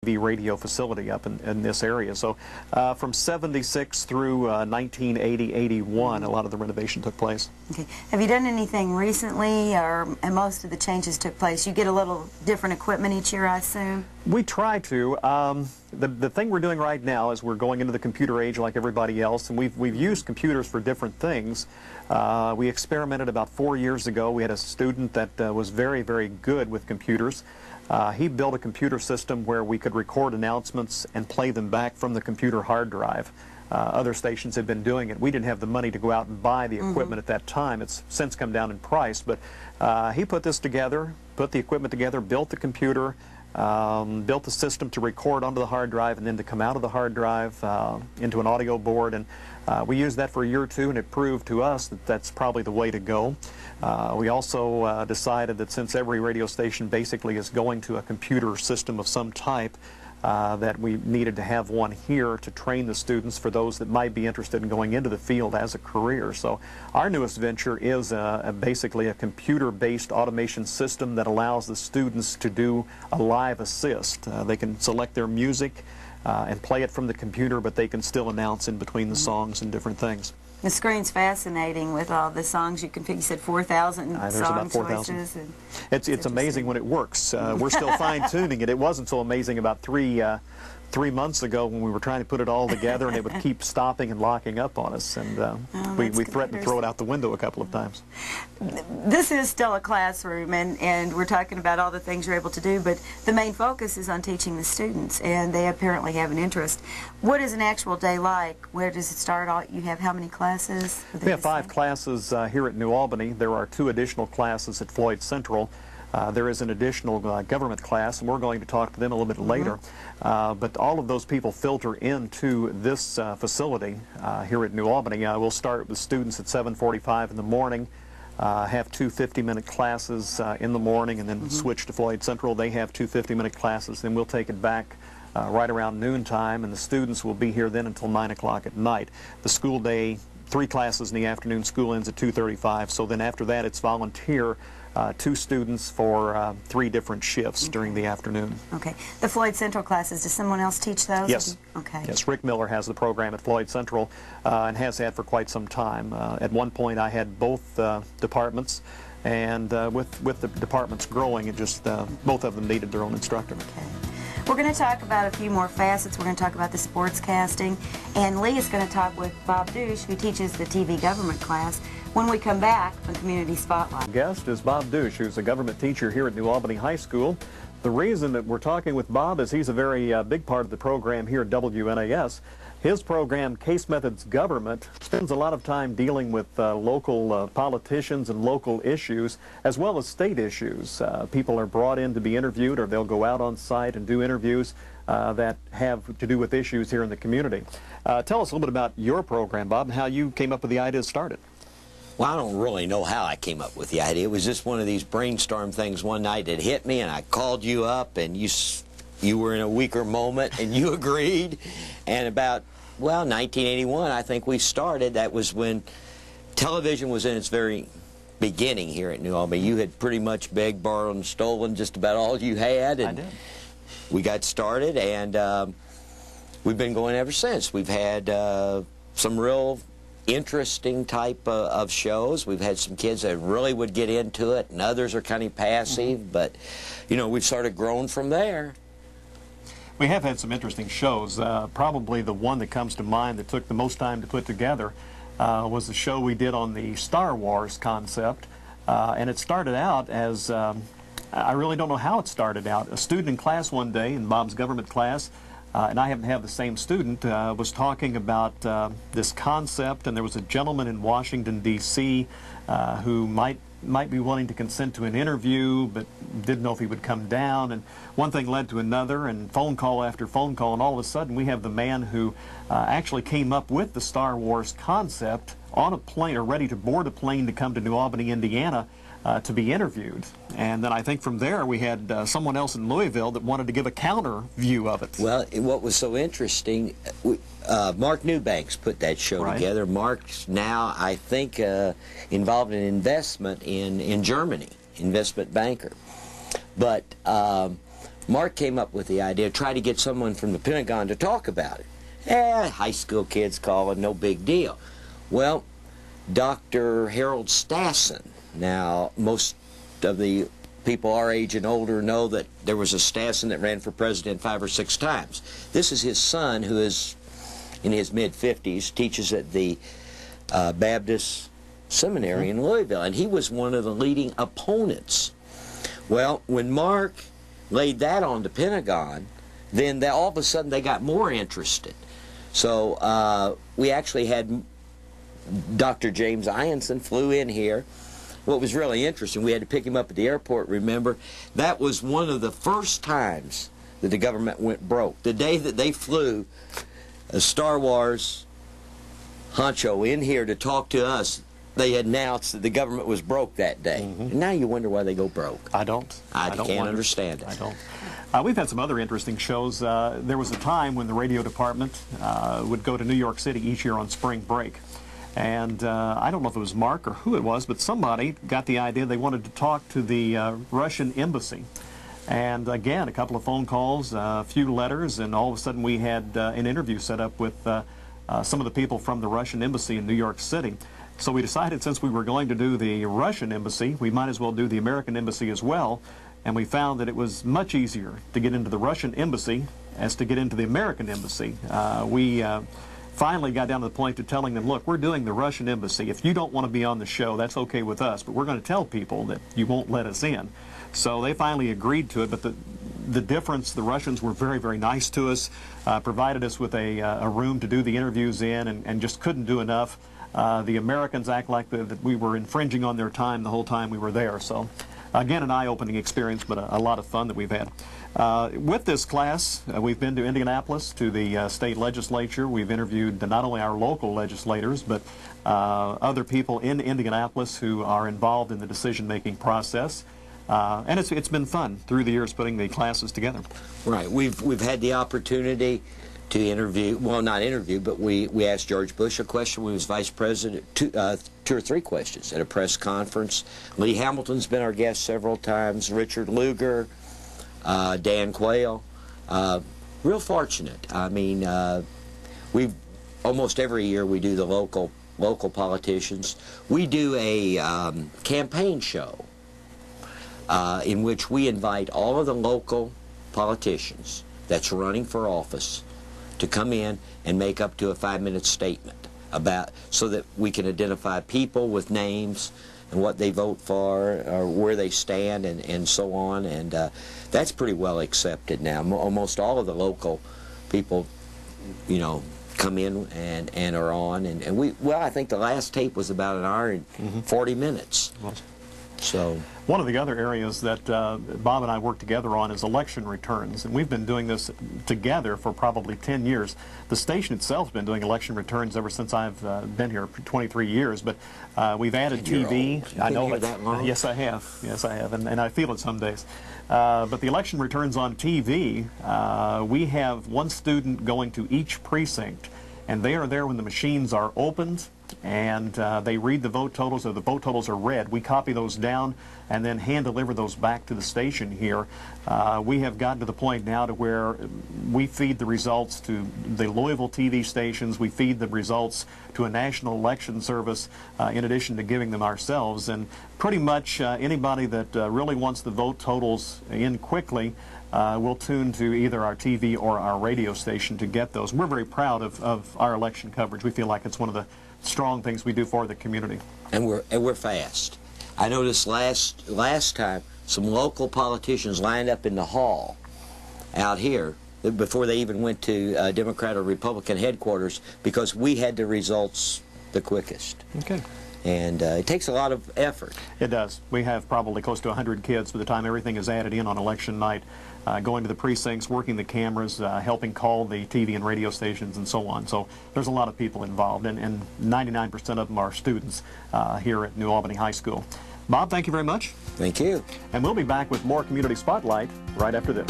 radio facility up in this area. So from 76 through 1980, 81, a lot of the renovation took place. Okay. Have you done anything recently, and most of the changes took place? You get a little different equipment each year, I assume? We try to. The thing we're doing right now is we're going into the computer age like everybody else, and we've used computers for different things. We experimented about 4 years ago. We had a student that was very, very good with computers. He built a computer system where we could record announcements and play them back from the computer hard drive. Other stations had been doing it. We didn't have the money to go out and buy the equipment at that time. It's since come down in price, but he put this together, put the equipment together, built the computer, built the system to record onto the hard drive and then to come out of the hard drive into an audio board, and we used that for a year or two, and it proved to us that that's probably the way to go. We also decided that since every radio station basically is going to a computer system of some type, that we needed to have one here to train the students for those that might be interested in going into the field as a career. So our newest venture is basically a computer-based automation system that allows the students to do a live assist. They can select their music and play it from the computer, but they can still announce in between the songs and different things. The screen's fascinating with all the songs you can pick. You said 4,000 song choices. It's amazing when it works. We're still fine-tuning it. It wasn't so amazing about three months ago when we were trying to put it all together, and it would keep stopping and locking up on us, and we threatened to throw it out the window a couple of times. This is still a classroom, and we're talking about all the things you're able to do, but the main focus is on teaching the students, and they apparently have an interest. What is an actual day like? Where does it start? You have how many classes? We have 5 classes here at New Albany. There are 2 additional classes at Floyd Central. There is an additional government class, and we're going to talk to them a little bit later. But all of those people filter into this facility here at New Albany. We'll start with students at 7:45 in the morning, have 2 50-minute classes in the morning, and then switch to Floyd Central. They have 2 50-minute classes. Then we'll take it back right around noontime, and the students will be here then until 9 o'clock at night. The school day, 3 classes in the afternoon. School ends at 2:35. So then after that, it's volunteer. 2 students for 3 different shifts during the afternoon. Okay. The Floyd Central classes, does someone else teach those? Yes. Okay. Yes, Rick Miller has the program at Floyd Central and has had for quite some time. At one point I had both departments, and with the departments growing, it just both of them needed their own instructor. Okay. We're going to talk about a few more facets. We're going to talk about the sports casting, and Lee is going to talk with Bob Douche, who teaches the TV government class, when we come back on Community Spotlight. Our guest is Bob Douche, who's a government teacher here at New Albany High School. The reason that we're talking with Bob is he's a very big part of the program here at WNAS. His program, Case Methods Government, spends a lot of time dealing with local politicians and local issues, as well as state issues. People are brought in to be interviewed, or they'll go out on site and do interviews that have to do with issues here in the community. Tell us a little bit about your program, Bob, and how you came up with the idea to start it. Well, I don't really know how I came up with the idea. It was just one of these brainstorm things one night that hit me, and I called you up, and you were in a weaker moment, and you agreed. And about, well, 1981, I think we started. That was when television was in its very beginning here at New Albany. You had pretty much begged, borrowed, and stolen just about all you had. And I did. We got started, and we've been going ever since. We've had some real interesting type of shows. We've had some kids that really would get into it, and others are kind of passive, but, you know, we've sort of grown from there. We have had some interesting shows. Probably the one that comes to mind that took the most time to put together was the show we did on the Star Wars concept, and it started out as, I really don't know how it started out. A student in class one day, in Bob's government class, and I happen to have the same student, was talking about this concept, and there was a gentleman in Washington, D.C. Who might be willing to consent to an interview, but didn't know if he would come down, and one thing led to another, and phone call after phone call, and all of a sudden we have the man who actually came up with the Star Wars concept on a plane, or ready to board a plane to come to New Albany, Indiana, to be interviewed. And then I think from there we had someone else in Louisville that wanted to give a counter view of it. Well, what was so interesting, Mark Newbanks put that show together. Mark's now, I think, involved in investment in Germany, investment banker. But Mark came up with the idea, try to get someone from the Pentagon to talk about it. High school kids calling, no big deal. Well, Dr. Harold Stassen, now most of the people our age and older know that there was a Stassen that ran for president 5 or 6 times. This is his son, who is in his mid-50s, teaches at the Baptist Seminary in Louisville, and he was one of the leading opponents. Well, when Mark laid that on the Pentagon, then all of a sudden they got more interested. So we actually had Dr. James Ianson flew in here. What was really interesting, we had to pick him up at the airport, remember? That was one of the first times that the government went broke. The day that they flew a Star Wars honcho in here to talk to us, they announced that the government was broke that day. And now you wonder why they go broke. I don't. I can't understand it. I don't. We've had some other interesting shows. There was a time when the radio department would go to New York City each year on spring break. And I don't know if it was Mark or who it was, but somebody got the idea they wanted to talk to the Russian embassy. And again, a couple of phone calls, a few letters, and all of a sudden we had an interview set up with some of the people from the Russian embassy in New York City. So we decided, since we were going to do the Russian embassy, we might as well do the American embassy as well. And we found that it was much easier to get into the Russian embassy as to get into the American embassy. We finally got down to the point of telling them, look, we're doing the Russian embassy. If you don't want to be on the show, that's okay with us, but we're going to tell people that you won't let us in. So they finally agreed to it, but the difference, the Russians were very, very nice to us, provided us with a room to do the interviews in, and just couldn't do enough. The Americans act like that we were infringing on their time the whole time we were there. So again, an eye-opening experience, but a lot of fun that we've had. With this class, we've been to Indianapolis, to the state legislature. We've interviewed not only our local legislators, but other people in Indianapolis who are involved in the decision-making process. And it's been fun through the years putting the classes together. Right. We've had the opportunity to interview, well, not interview, but we asked George Bush a question when he was vice president, 2 or 3 questions at a press conference. Lee Hamilton's been our guest several times, Richard Lugar, Dan Quayle. Real fortunate. I mean, almost every year we do the local politicians. We do a campaign show in which we invite all of the local politicians that's running for office to come in and make up to a 5-minute statement so that we can identify people with names and what they vote for, or where they stand, and so on. And that's pretty well accepted now. Almost all of the local people, you know, come in and are on. And well, I think the last tape was about 1 hour and 40 minutes. So one of the other areas that Bob and I work together on is election returns, and we've been doing this together for probably 10 years. The station itself has been doing election returns ever since I've been here for 23 years, but we've added TV. I know it that long. Yes, I have. Yes, I have, and I feel it some days. But the election returns on TV, we have one student going to each precinct, and they are there when the machines are opened, and they read the vote totals, or the vote totals are read. We copy those down and then hand deliver those back to the station here. We have gotten to the point now to where we feed the results to the Louisville TV stations. We feed the results to a national election service in addition to giving them ourselves. And pretty much anybody that really wants the vote totals in quickly will tune to either our TV or our radio station to get those. We're very proud of our election coverage. We feel like it's one of the strong things we do for the community. And we're fast. I noticed last time some local politicians lined up in the hall out here before they even went to Democrat or Republican headquarters, because we had the results the quickest. Okay. And it takes a lot of effort. It does. We have probably close to 100 kids by the time everything is added in on election night, going to the precincts, working the cameras, helping call the TV and radio stations, and so on. So there's a lot of people involved, and 99% of them are students here at New Albany High School. Bob, thank you very much. Thank you. And we'll be back with more Community Spotlight right after this.